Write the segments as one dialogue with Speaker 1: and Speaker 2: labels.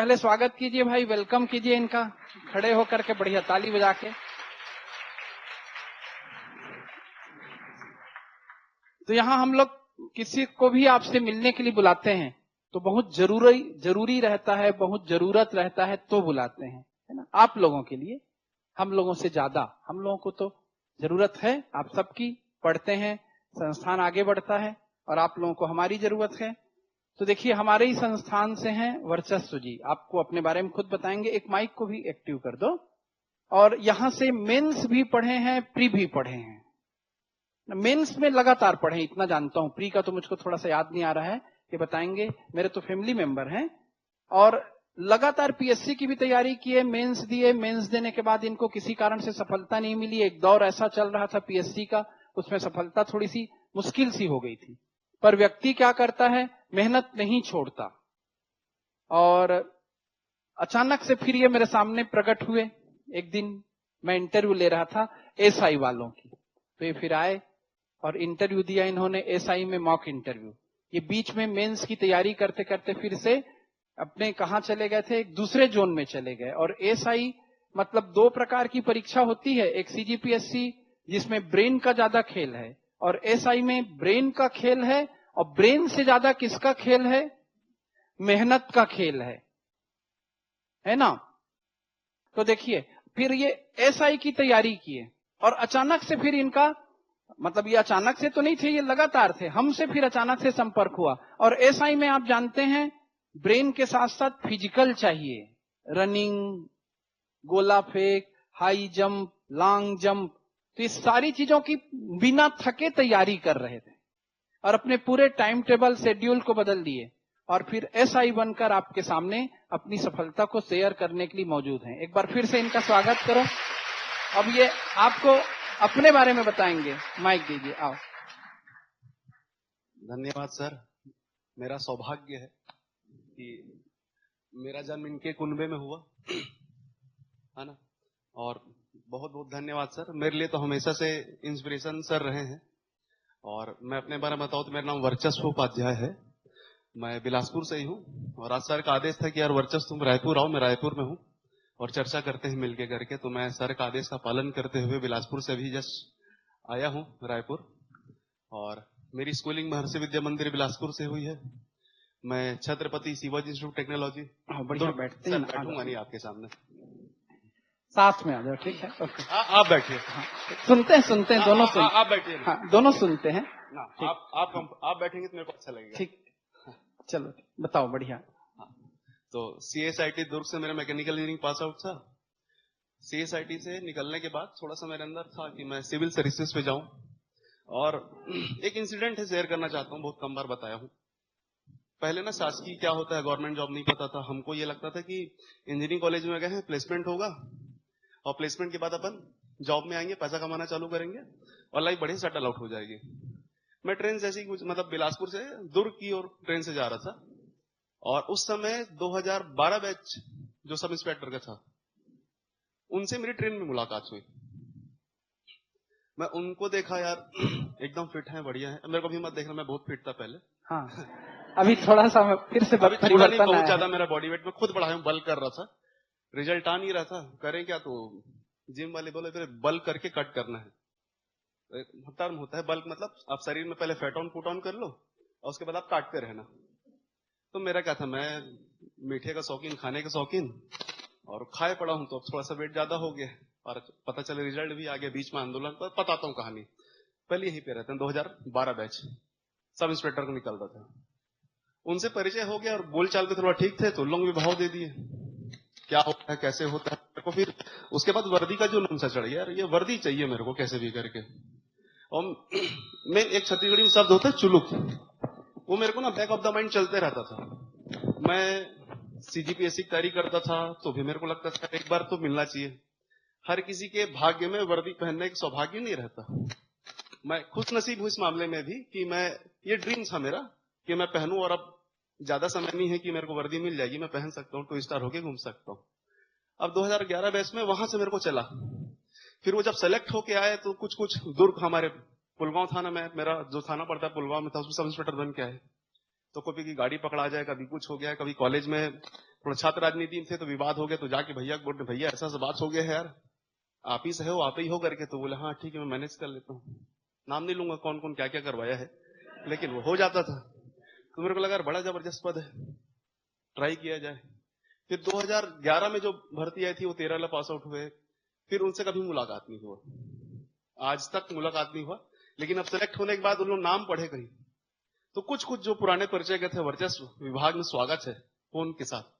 Speaker 1: पहले स्वागत कीजिए भाई, वेलकम कीजिए इनका, खड़े होकर के बढ़िया ताली बजा के। तो यहाँ हम लोग किसी को भी आपसे मिलने के लिए बुलाते हैं तो बहुत जरूरी रहता है, बहुत जरूरत रहता है तो बुलाते हैं, है ना। आप लोगों के लिए, हम लोगों से ज्यादा हम लोगों को तो जरूरत है आप सबकी। पढ़ते हैं, संस्थान आगे बढ़ता है और आप लोगों को हमारी जरूरत है। तो देखिए, हमारे ही संस्थान से हैं वर्चस्व जी, आपको अपने बारे में खुद बताएंगे। एक माइक को भी एक्टिव कर दो। और यहां से मेंस भी पढ़े हैं, प्री भी पढ़े हैं। मेंस में लगातार पढ़े, इतना जानता हूं। प्री का तो मुझको थोड़ा सा याद नहीं आ रहा है, ये बताएंगे। मेरे तो फैमिली मेंबर हैं और लगातार पीएससी की भी तैयारी किए, मेंस दिए। मेंस देने के बाद इनको किसी कारण से सफलता नहीं मिली। एक दौर ऐसा चल रहा था पीएससी का, उसमें सफलता थोड़ी सी मुश्किल सी हो गई थी। पर व्यक्ति क्या करता है, मेहनत नहीं छोड़ता। और अचानक से फिर ये मेरे सामने प्रकट हुए। एक दिन मैं इंटरव्यू ले रहा था एसआई वालों की, तो ये फिर आए और इंटरव्यू दिया इन्होंने एसआई में, मॉक इंटरव्यू। ये बीच में मेंस की तैयारी करते करते फिर से अपने कहां चले गए थे, एक दूसरे जोन में चले गए। और एसआई मतलब दो प्रकार की परीक्षा होती है, एक सीजीपीएससी जिसमें ब्रेन का ज्यादा खेल है, और एसआई में ब्रेन का खेल है। और ब्रेन से ज्यादा किसका खेल है, मेहनत का खेल है ना। तो देखिए, फिर ये एसआई की तैयारी किए और अचानक से फिर इनका, मतलब ये अचानक से तो नहीं थे, ये लगातार थे, हमसे फिर अचानक से संपर्क हुआ। और एसआई में आप जानते हैं ब्रेन के साथ साथ फिजिकल चाहिए, रनिंग, गोला फेंक, हाई जंप, लॉन्ग जंप। तो इस सारी चीजों की बिना थके तैयारी कर रहे थे और अपने पूरे टाइम टेबल शेड्यूल को बदल दिए और फिर एसआई बनकर आपके सामने अपनी सफलता को शेयर करने के लिए मौजूद हैं। एक बार फिर से इनका स्वागत करो। अब ये आपको अपने बारे में बताएंगे, माइक दीजिए, आओ।
Speaker 2: धन्यवाद सर। मेरा सौभाग्य है कि मेरा जन्म इनके कुनबे में हुआ, है ना। और बहुत बहुत धन्यवाद सर, मेरे लिए तो हमेशा से इंस्पिरेशन सर रहे हैं। और मैं अपने बारे में बताऊं तो मेरा नाम वर्चस्व उपाध्याय है, मैं बिलासपुर से ही हूं। और आज सर का आदेश था कि यार वर्चस्व तुम रायपुर आओ, मैं रायपुर में हूं और चर्चा करते हैं मिलके करके। तो मैं सर का आदेश का पालन करते हुए बिलासपुर से भी जस्ट आया हूं रायपुर। और मेरी स्कूलिंग महर्षि विद्या मंदिर बिलासपुर से हुई है। मैं छत्रपति शिवाजी इंस्टीट्यूट टेक्नोलॉजी,
Speaker 1: बढ़िया बैठते हैं,
Speaker 2: बैठूंगा नहीं आपके सामने,
Speaker 1: साथ में आ जाओ, ठीक है, ओके।
Speaker 2: आप बैठिए।
Speaker 1: हाँ, सुनते हैं दोनों सुनते हैं।
Speaker 2: आप बैठिए।
Speaker 1: हाँ, दोनों सुनते हैं
Speaker 2: ना,
Speaker 1: ठीक।
Speaker 2: आप बैठेंगे तो मेरे को अच्छा लगेगा।
Speaker 1: ठीक, चलो बताओ, बढ़िया।
Speaker 2: हाँ, तो सीएसआईटी दुर्ग से मेरा मैकेनिकल इंजीनियरिंग पास आउट था। सीएसआईटी से निकलने के बाद थोड़ा सा मेरे अंदर था कि मैं सिविल सर्विसेज पे जाऊं। और एक इंसिडेंट है, शेयर करना चाहता हूं, बहुत कम बार बताया हूं। पहले ना शासकीय क्या होता है, गवर्नमेंट जॉब नहीं पता था हमको। ये लगता था कि इंजीनियरिंग कॉलेज में गए हैं, प्लेसमेंट होगा और प्लेसमेंट के बाद अपन जॉब में आएंगे, पैसा कमाना चालू करेंगे और लाइफ बढ़िया सेटल आउट हो जाएगी। मैं ट्रेन से ऐसी कुछ, मतलब बिलासपुर से दुर्ग की ओर ट्रेन से जा रहा था। और उस समय 2012 बैच जो सब इंस्पेक्टर का था, उनसे मेरी ट्रेन में मुलाकात हुई। मैं उनको देखा, यार एकदम फिट है, बढ़िया है। मेरे को भी मत देखना, मैं बहुत फिट था पहले।
Speaker 1: हाँ, अभी थोड़ा सा फिर से
Speaker 2: अभी थोड़ा नहीं, बहुत ज्यादा
Speaker 1: है।
Speaker 2: मेरा बॉडी वेट में खुद बढ़ाया हूं, बल कर रहा था, रिजल्ट आ नहीं रहा था। करें क्या, तो जिम वाले बोले फिर बल करके कट करना है। एक टर्म होता है बल्क, मतलब आप शरीर में पहले फैट ऑन पुट ऑन कर लो और उसके बाद आप काटते रहना। तो मेरा क्या था, मैं मीठे का शौकीन, खाने का शौकीन, और खाए पड़ा हूं तो थोड़ा सा वेट ज्यादा हो गया और पता चले रिजल्ट भी आ गया बीच में आंदोलन। पर बताता हूँ कहानी, पहले यहीं पे रहते हैं। 2012 बैच सब इंस्पेक्टर को निकलता था, उनसे परिचय हो गया और बोलचाल पे थोड़ा ठीक थे तो लोग भी भाव दे दिए, क्या होता है कैसे होता है मेरे को। फिर उसके बाद वर्दी का जो नमसा चढ़ गया, यार ये वर्दी चाहिए मेरे को कैसे भी करके। और मैं, एक छत्तीसगढ़ी में शब्द होता है चुलुक, वो मेरे को ना बैक ऑफ द माइंड चलते रहता था। मैं सीजीपीएससी की तैयारी करता था तो भी मेरे को लगता था एक बार तो मिलना चाहिए। हर किसी के भाग्य में वर्दी पहनने का सौभाग्य नहीं रहता। मैं खुश नसीब हूं इस मामले में भी कि मैं, ये ड्रीम था मेरा कि मैं पहनूं, और अब ज्यादा समय नहीं है कि मेरे को वर्दी मिल जाएगी, मैं पहन सकता हूँ, 2 स्टार होके घूम सकता हूँ। अब 2011 बैच में वहां से मेरे को चला। फिर वो जब सेलेक्ट होके आए तो कुछ दुर्ग, हमारे पुलगांव थाना में, मेरा जो थाना पड़ता है पुलगांव में था, उसमें सब इंस्पेक्टर बन के आए। तो कभी की गाड़ी पकड़ा जाए, कभी कुछ हो गया, कभी कॉलेज में थोड़ा छात्र राजनीति में थे तो विवाद हो गया, तो जाके भैया को बोलते भैया ऐसा बात हो गया है यार, आप ही से हो, आप ही हो करके। तो बोले हाँ ठीक है मैं मैनेज कर लेता हूँ। नाम नहीं लूंगा कौन कौन क्या क्या करवाया है, लेकिन वो हो जाता था। तो मेरे को लगा बड़ा जबरदस्त पद है, ट्राई किया जाए। फिर 2011 में जो भर्ती आई थी वो 13 पास आउट हुए, फिर उनसे कभी मुलाकात नहीं हुआ, आज तक मुलाकात नहीं हुआ। लेकिन अब सेलेक्ट होने के बाद उन लोग नाम पढ़े कहीं, तो कुछ कुछ जो पुराने परिचय के थे, वर्चस्व विभाग में स्वागत है फोन के साथ।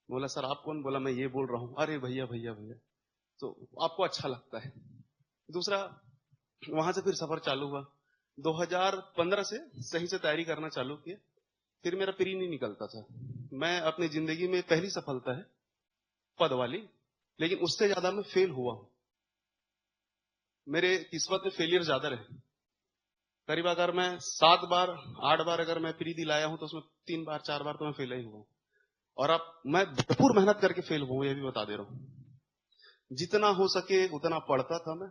Speaker 2: बोला सर आप कौन? बोला मैं ये बोल रहा हूं। अरे भैया भैया भैया, तो आपको अच्छा लगता है। दूसरा, वहां से फिर सफर चालू हुआ। 2015 से सही से तैयारी करना चालू किया, फिर मेरा प्री नहीं निकलता था। मैं अपनी जिंदगी में पहली सफलता है पद वाली, लेकिन उससे ज्यादा मैं फेल हुआ हूं। मेरे किस्मत में फेलियर ज्यादा रहे। करीब अगर मैं 7 बार 8 बार अगर मैं प्री दिलाया हूं, तो उसमें 3 बार 4 बार तो मैं फेल ही हुआ हूं। और अब मैं भरपूर मेहनत करके फेल हुआ हूं, ये भी बता दे रहा हूं। जितना हो सके उतना पढ़ता था मैं।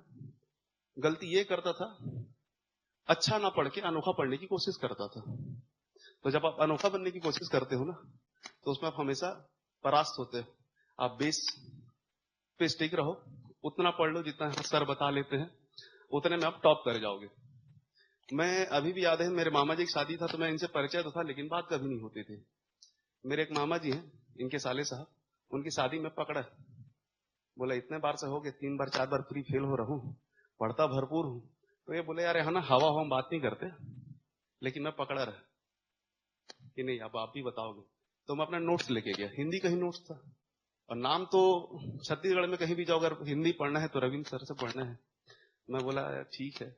Speaker 2: गलती ये करता था, अच्छा ना पढ़ के अनोखा पढ़ने की कोशिश करता था। तो जब आप अनोखा बनने की कोशिश करते हो ना, तो उसमें आप हमेशा परास्त होते हो। आप बेस पे स्टिक रहो, उतना पढ़ लो जितना सर बता लेते हैं, उतने में आप टॉप कर जाओगे। मैं अभी भी याद है, मेरे मामा जी की शादी था, तो मैं इनसे परिचय तो था, लेकिन बात कभी नहीं होती थी। मेरे एक मामा जी हैं, इनके साले साहब, उनकी शादी में पकड़ा। बोला इतने बार से हो गए, 3 बार 4 बार प्री फेल हो रहा हूं, पढ़ता भरपूर हूं। तो ये बोले यार है ना, हवा हम बात नहीं करते, लेकिन मैं पकड़ा रहा कि नहीं अब आप ही बताओगे। तो मैं अपना नोट्स लेके गया, हिंदी का ही नोट्स था, और नाम तो छत्तीसगढ़ में कहीं भी जाओ अगर हिंदी पढ़ना है तो रविंद्र सर से पढ़ना है। मैं बोला ठीक है।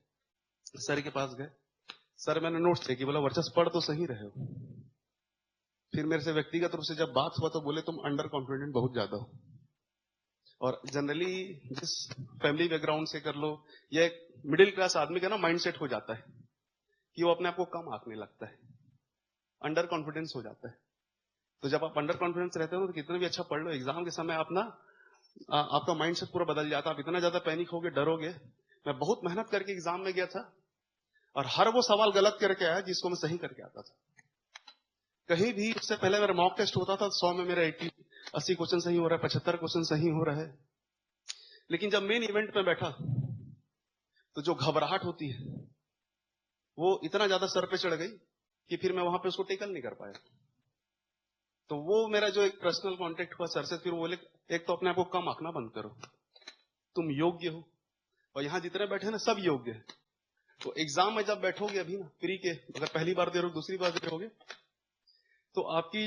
Speaker 2: सर के पास गए, सर मैंने नोट्स देखी। बोला वर्चस्व पढ़ तो सही रहे हो। फिर मेरे से व्यक्तिगत रूप से जब बात हुआ तो बोले तुम अंडर कॉन्फिडेंट बहुत ज्यादा हो। और जनरली जिस फैमिली बैकग्राउंड से कर लो, या एक मिडिल क्लास आदमी का ना माइंडसेट हो जाता है कि वो अपने आप को कम आंकने लगता है, अंडर कॉन्फिडेंस हो जाता है। तो जब आप अंडर कॉन्फिडेंस रहते हो तो कितना भी अच्छा पढ़ लो, एग्जाम के समय अपना आपका माइंडसेट पूरा बदल जाता है। आप इतना ज्यादा पैनिक होगे, डरोगे। मैं बहुत मेहनत करके एग्जाम में गया था, और हर वो सवाल गलत करके आया जिसको मैं सही करके आता था। कहीं भी उससे पहले मेरा मॉक टेस्ट होता था, 100 में मेरा 80 क्वेश्चन सही हो रहा है, 75 क्वेश्चन सही हो रहा है। लेकिन जब मेन इवेंट में बैठा, तो जो घबराहट होती है वो इतना ज्यादा सर पे चढ़ गई कि फिर मैं वहां पे उसको टेकल नहीं कर पाया। तो वो मेरा जो एक पर्सनल कांटेक्ट हुआ सर से, फिर वो बोले एक तो अपने आप को कम आंकना बंद करो, तुम योग्य हो, और यहां जितने बैठे ना सब योग्य है। तो एग्जाम में जब बैठोगे अभी ना प्री के, अगर पहली बार दे रहे हो, दूसरी बार दे रहोगे, तो आपकी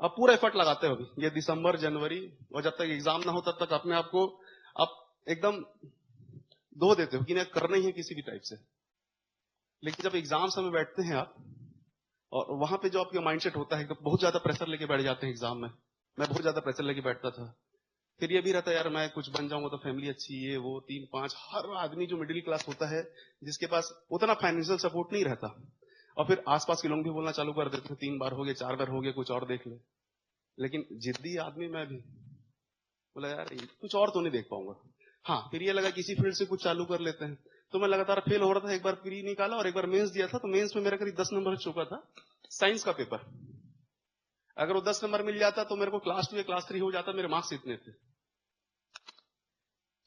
Speaker 2: आप पूरा एफर्ट लगाते हो अभी ये दिसंबर जनवरी, और जब तक एग्जाम ना हो तब तक अपने आप को आप एकदम धो देते हो कि नहीं करना ही है किसी भी टाइप से। लेकिन जब एग्जाम समय बैठते हैं आप, और वहां पे जो आपका माइंडसेट होता है, तो बहुत ज्यादा प्रेशर लेके बैठ जाते हैं एग्जाम में। मैं बहुत ज्यादा प्रेशर लेके बैठता था। फिर ये भी रहता है यार मैं कुछ बन जाऊंगा तो फैमिली अच्छी, ये वो 3-5, हर आदमी जो मिडिल क्लास होता है जिसके पास उतना फाइनेंशियल सपोर्ट नहीं रहता, और फिर आसपास के लोग भी बोलना चालू कर देते हैं 3 बार हो गए, 4 बार हो गए, कुछ और देख ले। लेकिन जिद्दी आदमी मैं भी, बोला यार कुछ और तो नहीं देख पाऊंगा। हाँ, फिर ये लगा किसी फील्ड से कुछ चालू कर लेते हैं। तो मैं लगातार फेल हो रहा था। एक बार प्री निकाला और एक बार मेंस दिया था, तो मेंस में मेरा करीब 10 नंबर चुका था साइंस का पेपर। अगर वो 10 नंबर मिल जाता तो मेरे को क्लास 2 या क्लास 3 हो जाता, मेरे मार्क्स इतने थे।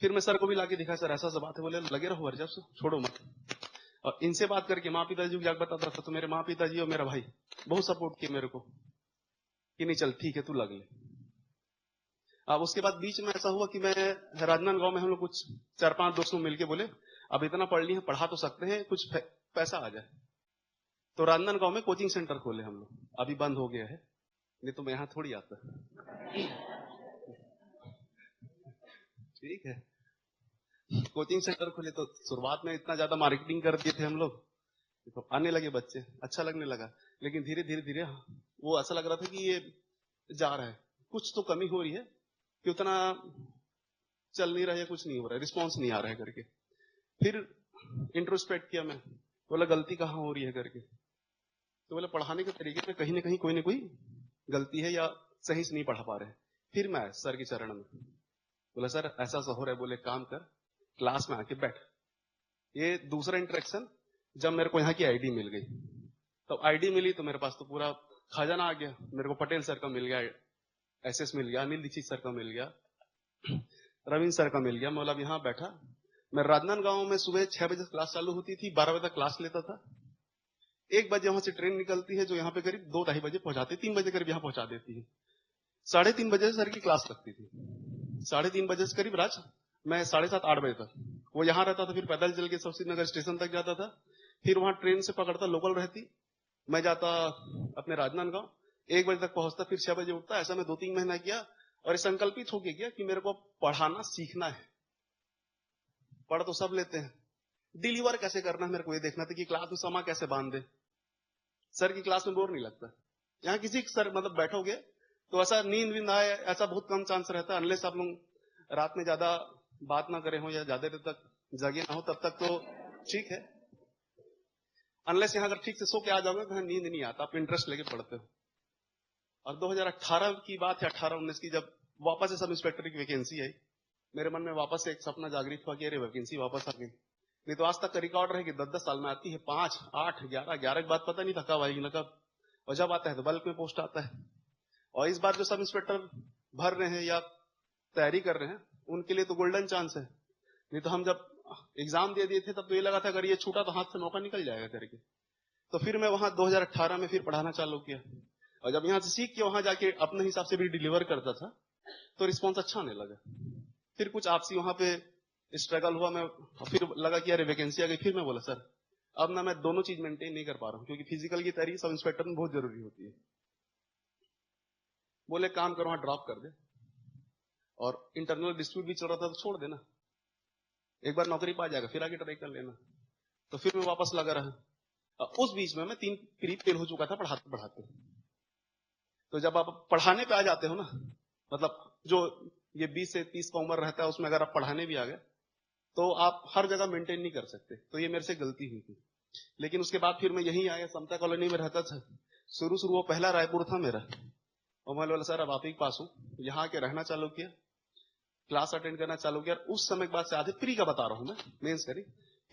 Speaker 2: फिर मैं सर को भी लाके दिखा, सर ऐसा सब बात है। बोले लगे रहो वर्चस्व, छोड़ो मत। और इनसे बात करके माँ पिताजी को जाकर बताता था, तो मेरे माँ पिताजी और मेरा भाई बहुत सपोर्ट किए मेरे को कि नहीं चल ठीक है तू लग ले। अब उसके बाद बीच में ऐसा हुआ कि मैं राजनांदगांव में, हम लोग कुछ 4-5 दोस्तों मिलके बोले अब इतना पढ़ लिए, पढ़ा तो सकते हैं, कुछ पैसा आ जाए। तो राजनांदगांव में कोचिंग सेंटर खोले हम लोग, अभी बंद हो गया है, नहीं तो मैं यहां थोड़ी आता। ठीक है, कोचिंग सेंटर खोले तो शुरुआत में इतना ज्यादा मार्केटिंग कर दिए थे हम लोग, तो आने लगे बच्चे, अच्छा लगने लगा। लेकिन धीरे धीरे धीरे वो ऐसा लग रहा था कि ये जा रहा है, कुछ तो कमी हो रही है, कि उतना चल नहीं रहा है, कुछ नहीं हो रहा है, रिस्पॉन्स नहीं आ रहा है करके। फिर इंट्रोस्पेक्ट किया मैं, बोला गलती कहाँ हो रही है करके। तो बोला पढ़ाने के तरीके में कहीं ना कहीं कोई ना कोई गलती है, या सही से नहीं पढ़ा पा रहे। फिर मैं सर के चरण में बोला सर ऐसा ऐसा हो रहा है। बोले काम कर, क्लास में आके बैठ। ये दूसरा इंटरेक्शन, जब मेरे को यहाँ की आईडी मिल गई, तो आईडी मिली तो मेरे पास तो पूरा खजाना आ गया। मेरे को पटेल सर का मिल गया एसएस मिल गया, अनिल दीक्षित सर का मिल गया, रविंद्र सर का मिल गया। मैं बोला यहाँ बैठा। मैं राजनांदगांव में सुबह 6 बजे क्लास चालू होती थी, 12 बजे तक क्लास लेता था। 1 बजे वहां से ट्रेन निकलती है जो यहाँ पे करीब 2-2:30 बजे पहुंचाती, 3 बजे करीब यहाँ पहुंचा देती है। 3:30 बजे सर की क्लास लगती थी। 3:30 बजे से करीब रात मैं 7:30-8 बजे तक वो यहाँ रहता था। फिर पैदल चल के शमशी नगर स्टेशन तक जाता था, फिर वहां ट्रेन से पकड़ता, लोकल रहती, मैं जाता अपने राजनांदगांव, 1 बजे तक पहुंचता, फिर 6 बजे उठता। ऐसा मैं 2-3 महीना किया और संकल्पित होके किया कि मेरे को पढ़ाना सीखना है। पढ़ तो सब लेते हैं, डिलीवर कैसे करना है मेरे को ये देखना था कि क्लास में समा कैसे बांध दे। सर की क्लास में बोर नहीं लगता। यहाँ किसी सर मतलब बैठोगे तो ऐसा नींद आए, ऐसा बहुत कम चांस रहता है, अनलेस आप लोग रात में ज्यादा बात ना करे हो या ज्यादा देर तक जगे ना हो, तब तक तो ठीक है। अनलेस यहाँ अगर ठीक से सो के आ जाओगे तो नींद नहीं आता, आप इंटरेस्ट लेके पढ़ते हो। और 2018 की बात है, 18-19 की, जब वापस से सब इंस्पेक्टर की वैकेंसी आई, मेरे मन में वापस से एक सपना जागृत हुआ कि अरे वैकेंसी वापस आ गई। नहीं तो आज तक का रिकॉर्ड रहे कि 10-10 साल में आती है, 5, 8, 11 की बात पता नहीं था कब आएगी ना कब, और जब आता है तो बल्क में पोस्ट आता है। और इस बार जो सब इंस्पेक्टर भर रहे हैं या तैयारी कर रहे हैं उनके लिए तो गोल्डन चांस है। नहीं तो हम जब एग्जाम दे दिए थे तब तो ये लगा था अगर ये छूटा तो हाथ से मौका निकल जाएगा करके। तो फिर मैं वहां 2018 में फिर पढ़ाना चालू किया, और जब यहाँ से सीख के वहां जाके अपने हिसाब से भी डिलीवर करता था तो रिस्पॉन्स अच्छा आने लगा। फिर कुछ आपसी वहां पे स्ट्रगल हुआ, मैं फिर लगा कि अरे वैकेंसी आ गई। फिर मैं बोला सर अब ना मैं दोनों चीज मेंटेन नहीं कर पा रहा हूं, क्योंकि फिजिकल की तैयारी सब इंस्पेक्टर में बहुत जरूरी होती है। बोले काम करो, वहां ड्रॉप कर दे, और इंटरनल डिस्प्यूट भी चल रहा था तो छोड़ देना, एक बार नौकरी पा जाएगा फिर आगे ट्राई कर लेना। तो फिर मैं वापस लगा रहा। उस बीच में मैं 3 प्री फेल हो चुका था पढ़ाते पढ़ाते। तो जब आप पढ़ाने पे आ जाते हो ना, मतलब जो ये 20 से 30 का उम्र रहता है उसमें अगर आप पढ़ाने भी आ गए तो आप हर जगह मेंटेन नहीं कर सकते। तो ये मेरे से गलती हुई थी। लेकिन उसके बाद फिर मैं यहीं आया, समता कॉलोनी में रहता था। शुरू वो पहला रायपुर था मेरा, और मैं बोला सर अब आप ही के पास हूं, यहाँ आके रहना चालू किया, क्लास अटेंड करना चालू किया। उस समय के बाद से आधे प्री का बता रहा हूं मैं, मेंस करी,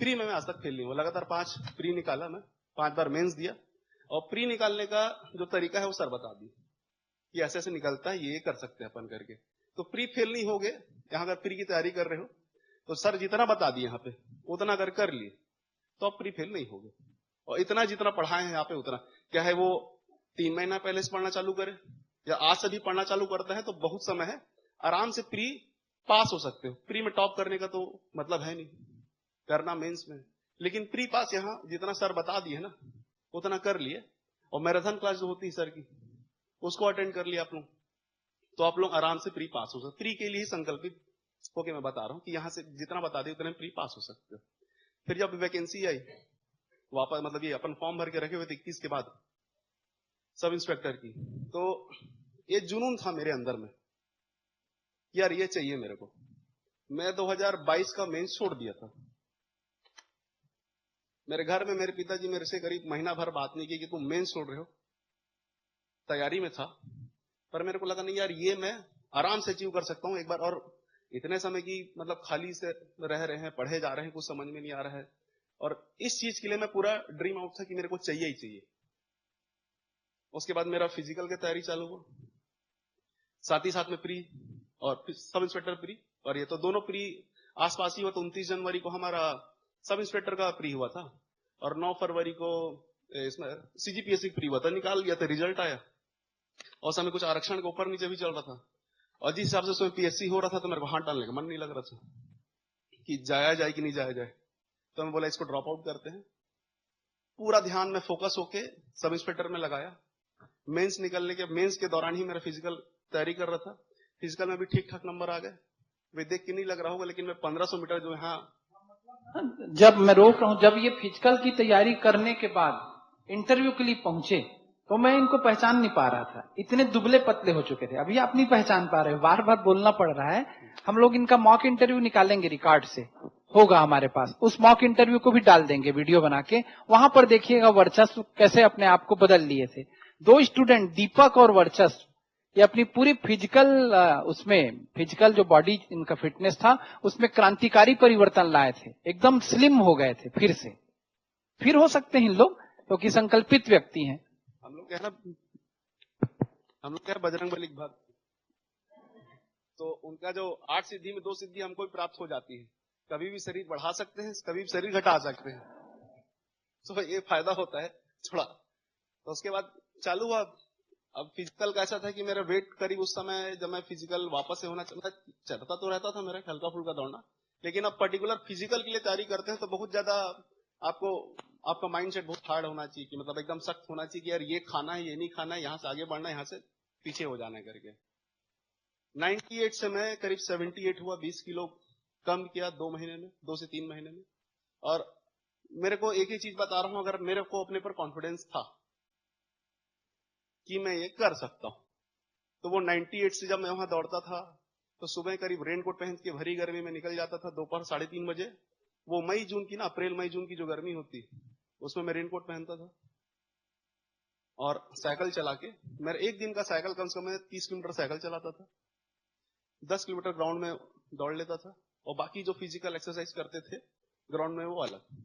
Speaker 2: प्री में मैं आज तक फेल नहीं हुआ। लगातार 5 प्री निकाला मैं, 5 बार मेंस दिया, और प्री निकालने का जो तरीका है वो सर बता दी कि ऐसे ऐसे निकलता है, ये कर सकते हैं अपन करके। तो प्री फेल नहीं हो गए। यहाँ अगर प्री की तैयारी कर रहे हो तो सर जितना बता दिए यहाँ पे उतना अगर कर लिए तो आप प्री फेल नहीं हो गए। और इतना जितना पढ़ाए हैं यहाँ पे उतना, क्या है वो 3 महीना पहले से पढ़ना चालू करे या आज से भी पढ़ना चालू करता है तो बहुत समय है, आराम से प्री पास हो सकते हो। प्री में टॉप करने का तो मतलब है नहीं, करना मेंस में। लेकिन प्री पास यहाँ जितना सर बता दिए ना उतना कर लिए, और मैराथन क्लास जो होती है सर की उसको अटेंड कर लिया आप लोग, तो आप लोग आराम से प्री पास हो सकते। प्री के लिए ही संकल्पित होके मैं बता रहा हूं कि यहां से जितना बता दिए उतने प्री पास हो सकते हो। फिर जब वैकेंसी आई वापस, मतलब ये अपन फॉर्म भर के रखे हुए थे 21 के बाद सब इंस्पेक्टर की, तो ये जुनून था मेरे अंदर में, यार ये चाहिए मेरे को। मैं 2022 का मेंस छोड़ दिया था। मेरे घर में मेरे पिताजी मेरे से करीब महीना भर बात नहीं की कि तुम मेंस छोड़ रहे हो, तैयारी में था, पर मेरे को लगा नहीं यार ये मैं आराम से अचीव कर सकता हूं एक बार। और इतने समय की मतलब खाली से रह रहे हैं, पढ़े जा रहे हैं, कुछ समझ में नहीं आ रहा है, और इस चीज के लिए मैं पूरा ड्रीम आउट था कि मेरे को चाहिए ही चाहिए। उसके बाद मेरा फिजिकल की तैयारी चालू हुआ, साथ ही साथ में प्री और सब इंस्पेक्टर प्री, और ये तो दोनों प्री आसपास ही हुआ। तो 29 जनवरी को हमारा सब इंस्पेक्टर का प्री हुआ था, और 9 फरवरी को इसमें सीजीपीएससी प्री हुआ था, निकाल लिया था, रिजल्ट आया। और समय कुछ आरक्षण के ऊपर नीचे भी चल रहा था, और जिस हिसाब से उसमें पीएससी हो रहा था तो मेरे को हाथ डालने का मन नहीं लग रहा था कि जाया जाए कि नहीं जाया जाए। तो मैं बोला इसको ड्रॉप आउट करते हैं। पूरा ध्यान में फोकस होके सब इंस्पेक्टर में लगाया। मेंस निकलने के मेंस के दौरान ही मेरा फिजिकल तैयारी कर रहा था, फिजिकल में भी ठीक ठाक नंबर आ गए। वे देख के नहीं लग रहा होगा, लेकिन मैं 1500 मीटर जो है,
Speaker 1: जब मैं रोक रहा हूं, जब ये फिजिकल की तैयारी करने के बाद इंटरव्यू के लिए पहुंचे तो मैं इनको पहचान नहीं पा रहा था, इतने दुबले पतले हो चुके थे। अभी आप नहीं पहचान पा रहे हो, बार बार बोलना पड़ रहा है। हम लोग इनका मॉक इंटरव्यू निकालेंगे, रिकॉर्ड से होगा हमारे पास, उस मॉक इंटरव्यू को भी डाल देंगे वीडियो बना के, वहां पर देखिएगा वर्चस्व कैसे अपने आप को बदल लिए थे। 2 स्टूडेंट दीपक और वर्चस्व, ये अपनी पूरी फिजिकल उसमें फिजिकल जो बॉडी इनका फिटनेस था उसमें क्रांतिकारी परिवर्तन लाए थे, एकदम स्लिम हो गए थे। फिर से फिर हो सकते हैं इन लोग, क्योंकि संकल्पित व्यक्ति हैं।
Speaker 2: हम लोग क्या है बजरंग बली के बाद तो उनका जो 8 सिद्धि में 2 सिद्धि हमको भी प्राप्त हो जाती है। कभी भी शरीर बढ़ा सकते हैं, कभी भी शरीर घटा सकते हैं, तो ये फायदा होता है थोड़ा। तो उसके बाद चालू हुआ। अब फिजिकल का ऐसा था कि मेरा वेट करीब उस समय जब मैं फिजिकल वापस से होना चलता तो रहता था मेरा हल्का फुल्का दौड़ना, लेकिन अब पर्टिकुलर फिजिकल के लिए तैयारी करते हैं तो बहुत ज्यादा आपको आपका माइंडसेट बहुत हार्ड होना चाहिए कि मतलब एकदम सख्त होना चाहिए कि यार ये खाना है, ये नहीं खाना है, यहाँ से आगे बढ़ना है, यहाँ से पीछे हो जाना है करके। 98 से मैं करीब 78 हुआ, 20 किलो कम किया 2 महीने में, 2 से 3 महीने में। और मेरे को एक ही चीज बता रहा हूं, अगर मेरे को अपने पर कॉन्फिडेंस था कि मैं ये कर सकता हूं, तो वो 98 से जब मैं वहां दौड़ता था तो सुबह करीब रेनकोट पहन के भरी गर्मी में निकल जाता था, दोपहर 3:30 बजे। वो मई जून की ना, अप्रैल मई जून की जो गर्मी होती उसमें मैं रेनकोट पहनता था और साइकिल चला के, मेरा एक दिन का साइकिल कम से कम 30 किलोमीटर साइकिल चलाता था, 10 किलोमीटर ग्राउंड में दौड़ लेता था, और बाकी जो फिजिकल एक्सरसाइज करते थे ग्राउंड में वो अलग।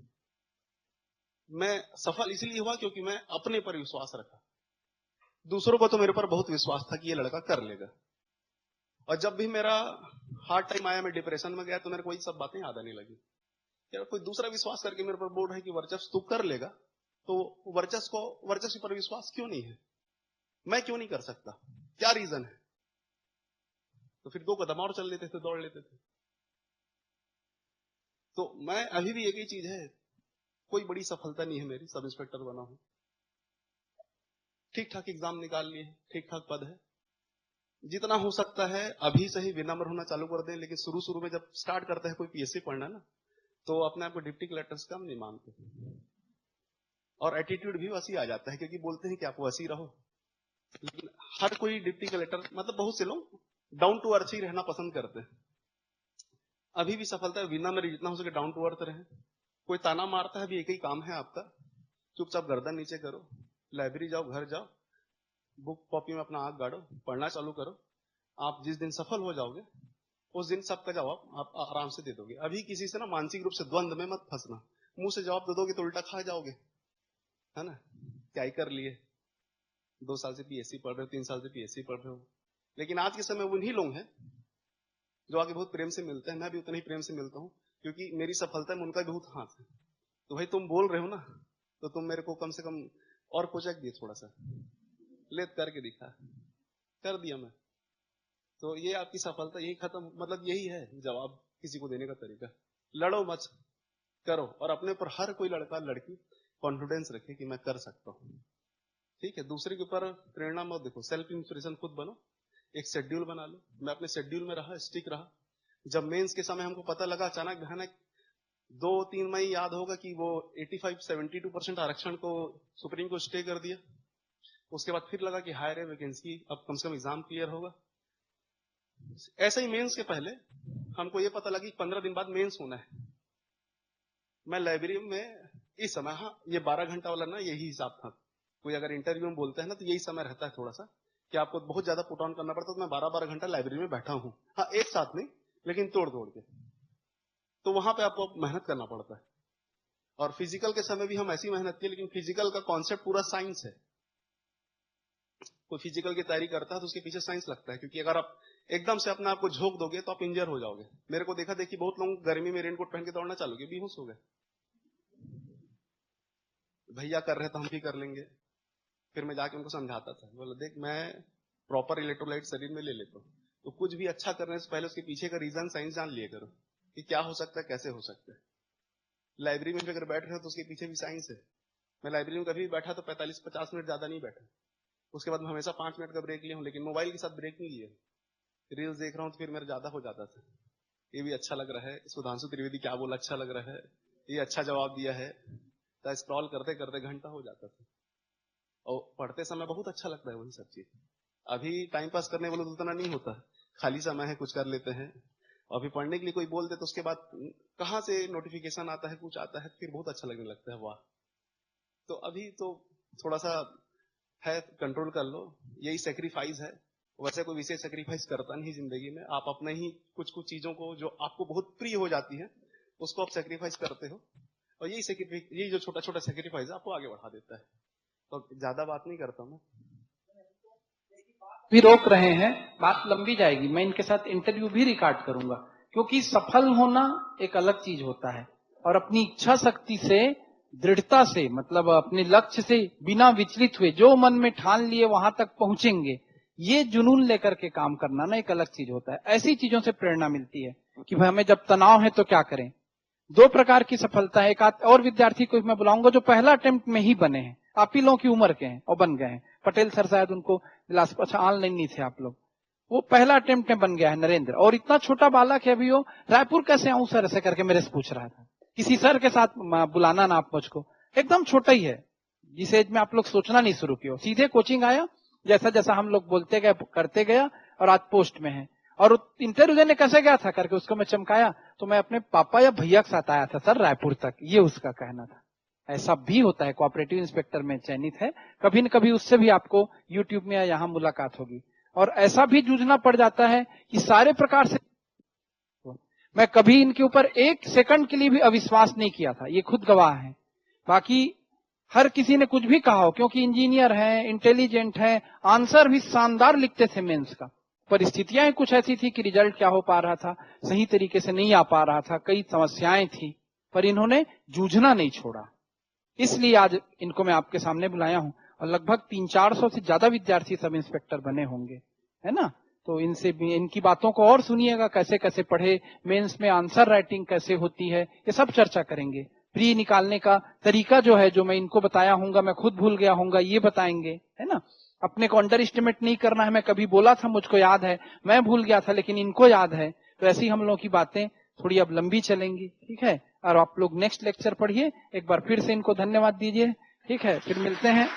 Speaker 2: मैं सफल इसलिए हुआ क्योंकि मैं अपने पर विश्वास रखा। दूसरों को तो मेरे पर बहुत विश्वास था कि ये लड़का कर लेगा, और जब भी मेरा हार्ड टाइम आया, मैं डिप्रेशन में गया, तो मेरे को ये सब बातें याद आने लगी। यार कोई दूसरा विश्वास करके मेरे पर बोल रहा है कि वर्चस्व तू कर लेगा, तो वर्चस्व पर विश्वास क्यों नहीं है, मैं क्यों नहीं कर सकता, क्या रीजन है? तो फिर 2 कदम और चल लेते थे, दौड़ लेते थे। तो मैं अभी भी एक ही चीज है, कोई बड़ी सफलता नहीं है मेरी, सब इंस्पेक्टर बना हूं, ठीक ठाक एग्जाम निकाल लिए, ठीक ठाक पद है। जितना हो सकता है अभी से ही विनम्र होना चालू कर दें, लेकिन शुरू शुरू में जब स्टार्ट करते हैं कोई पीएससी पढ़ना ना, तो अपने आप को डिप्टी कलेक्टर से कम नहीं मानते, और एटीट्यूड भी वैसी आ जाता है, क्योंकि बोलते हैं कि आप वैसी रहो। लेकिन हर कोई डिप्टी कलेक्टर, मतलब बहुत से लोग डाउन टू अर्थ ही रहना पसंद करते हैं। अभी भी सफलता है विनम्र, जितना हो सके डाउन टू अर्थ रहे। कोई ताना मारता है, अभी एक ही काम है आपका, चुपचाप गर्दन नीचे करो, लाइब्रेरी जाओ, घर जाओ, बुक कॉपी में अपना आंख गाड़ो, पढ़ना चालू करो। आप जिस दिन सफल हो जाओगे उस दिन सबका जवाब आप आराम से दे दोगे। अभी किसी से ना मानसिक रूप से द्वंद में मत फंसना, मुंह से जवाब दे दोगे तो उल्टा खा जाओगे, है ना, क्या ही कर लिए, 2 साल से पीएससी पढ़ रहे हो, 3 साल से पीएससी पढ़ रहे हो। लेकिन आज के समय उन्हीं लोग हैं जो आगे बहुत प्रेम से मिलते हैं, मैं भी उतना ही प्रेम से मिलता हूँ, क्योंकि मेरी सफलता में उनका भी बहुत हाथ है। तो भाई तुम बोल रहे हो ना, तो तुम मेरे को कम से कम और प्रोजेक्ट दिए, थोड़ा सा लेट करके दिखा, कर दिया मैं। तो ये आपकी सफलता, यही खत्म, मतलब यही है जवाब किसी को देने का तरीका। लड़ो मत, करो, और अपने पर हर कोई लड़का लड़की कॉन्फिडेंस रखे कि मैं कर सकता हूँ। ठीक है, दूसरे के ऊपर प्रेरणा मत देखो, सेल्फ इंस्पिरेशन खुद बनो, एक शेड्यूल बना लो। मैं अपने शेड्यूल में रहा, स्टिक रहा। जब मेंस के समय हमको पता लगा अचानक भयानक 2-3 मई याद होगा कि वो 85-72% आरक्षण को सुप्रीम को स्टे कर दिया। उसके बाद फिर लगा कि हायर है वैकेंसी, अब कम से कम एग्जाम क्लियर होगा। ऐसे ही मेंस के पहले हमको ये पता लगा कि 15 दिन बाद मेंस होना है। मैं लाइब्रेरी में इस समय, हाँ ये 12 घंटा वाला ना, यही हिसाब था। कोई अगर इंटरव्यू में बोलता है ना, तो यही समय रहता है थोड़ा सा कि आपको बहुत ज्यादा पुट ऑन करना पड़ता है। तो मैं 12-12 घंटा लाइब्रेरी में बैठा हूँ, हाँ एक साथ नहीं, लेकिन तोड़ तोड़ के। तो वहां पे आपको मेहनत करना पड़ता है। और फिजिकल के समय भी हम ऐसी मेहनत की, लेकिन फिजिकल का कॉन्सेप्ट पूरा साइंस है। कोई फिजिकल की तैयारी करता है तो उसके पीछे साइंस लगता है, क्योंकि अगर आप एकदम से अपने आप को झोंक दोगे तो आप इंजर हो जाओगे। मेरे को देखा देखी बहुत लोग गर्मी में रेनकोट पहन के दौड़ना चालू किया, बेहोश हो गए। भैया कर रहे तो हम भी कर लेंगे। फिर मैं जाके उनको समझाता था, बोला देख मैं प्रॉपर इलेक्ट्रोलाइट शरीर में ले लेता हूँ, तो कुछ भी अच्छा करने से पहले उसके पीछे का रीजन साइंस जान लिया करो कि क्या हो सकता है, कैसे हो सकता है। लाइब्रेरी में भी अगर बैठ रहे हो तो उसके पीछे भी साइंस है। मैं लाइब्रेरी में कभी भी बैठा तो 45-50 मिनट ज्यादा नहीं बैठा। उसके बाद मैं हमेशा 5 मिनट का ब्रेक लिया हूँ, लेकिन मोबाइल के साथ ब्रेक नहीं लिया। रील्स देख रहा हूँ तो फिर मेरा ज्यादा हो जाता था, ये भी अच्छा लग रहा है, सुधांशु त्रिवेदी क्या बोला अच्छा लग रहा है, ये अच्छा जवाब दिया है, तो स्क्रॉल करते करते घंटा हो जाता था। और पढ़ते समय बहुत अच्छा लगता है वही सब चीज। अभी टाइम पास करने वाले तो उतना नहीं होता, खाली समय है कुछ कर लेते हैं। अभी पढ़ने के लिए कोई बोल दे तो उसके बाद कहाँ से नोटिफिकेशन आता है, कुछ आता है, फिर बहुत अच्छा लगने लगता है, वाह। तो अभी तो थोड़ा सा है, कंट्रोल कर लो, यही सेक्रीफाइस है। वैसे कोई विशेष सेक्रीफाइस करता नहीं जिंदगी में, आप अपने ही कुछ कुछ चीजों को जो आपको बहुत प्रिय हो जाती है उसको आप सेक्रीफाइस करते हो, और यही जो छोटा छोटा सेक्रीफाइस है आपको आगे बढ़ा देता है। तो ज्यादा बात नहीं करता मैं।
Speaker 1: भी रोक रहे हैं, बात लंबी जाएगी, मैं इनके साथ इंटरव्यू भी रिकॉर्ड करूंगा, क्योंकि सफल होना एक अलग चीज होता है और अपनी इच्छा शक्ति से, दृढ़ता से, मतलब अपने लक्ष्य से बिना विचलित हुए जो मन में ठान लिए वहां तक पहुंचेंगे, ये जुनून लेकर के काम करना ना एक अलग चीज होता है। ऐसी चीजों से प्रेरणा मिलती है कि भाई हमें जब तनाव है तो क्या करें। दो प्रकार की सफलता है, एक और विद्यार्थी को मैं बुलाऊंगा जो पहला अटेम्प्ट में ही बने हैं, आप ही लोगों की उम्र के हैं और बन गए हैं। पटेल सर शायद उनको अच्छा ऑनलाइन नहीं थे आप लोग, वो पहला अटेम्प्ट में बन गया है नरेंद्र, और इतना छोटा बालक है अभी वो, रायपुर कैसे आऊं सर ऐसे करके मेरे से पूछ रहा था। किसी सर के साथ बुलाना ना आप मुझको, एकदम छोटा ही है, जिस एज में आप लोग सोचना नहीं शुरू किया, सीधे कोचिंग आया, जैसा जैसा हम लोग बोलते गए करते गया, और आज पोस्ट में है। और इंटरव्यू देने कैसे गया था करके उसको मैं चमकाया, तो मैं अपने पापा या भैया के साथ आया था सर रायपुर तक, ये उसका कहना था। ऐसा भी होता है, कोऑपरेटिव इंस्पेक्टर में चयनित है, कभी न कभी उससे भी आपको यूट्यूब में या यहाँ मुलाकात होगी। और ऐसा भी जूझना पड़ जाता है कि सारे प्रकार से मैं कभी इनके ऊपर एक सेकंड के लिए भी अविश्वास नहीं किया था, ये खुद गवाह है। बाकी हर किसी ने कुछ भी कहा हो, क्योंकि इंजीनियर हैं, इंटेलिजेंट हैं, आंसर भी शानदार लिखते थे मेंस का, परिस्थितियां कुछ ऐसी थी कि रिजल्ट क्या हो पा रहा था, सही तरीके से नहीं आ पा रहा था, कई समस्याएं थी, पर इन्होंने जूझना नहीं छोड़ा। इसलिए आज इनको मैं आपके सामने बुलाया हूं, और लगभग 300-400 से ज्यादा विद्यार्थी सब इंस्पेक्टर बने होंगे, है ना। तो इनसे भी इनकी बातों को और सुनिएगा, कैसे कैसे पढ़े, मेंस में आंसर राइटिंग कैसे होती है, ये सब चर्चा करेंगे। प्री निकालने का तरीका जो है, जो मैं इनको बताया हूंगा, मैं खुद भूल गया हूंगा, ये बताएंगे, है ना। अपने को अंडर एस्टिमेट नहीं करना है, मैं कभी बोला था मुझको याद है, मैं भूल गया था लेकिन इनको याद है, तो ऐसी हम लोगों की बातें थोड़ी अब लंबी चलेंगी, ठीक है। और आप लोग नेक्स्ट लेक्चर पढ़िए, एक बार फिर से इनको धन्यवाद दीजिए, ठीक है, फिर मिलते हैं।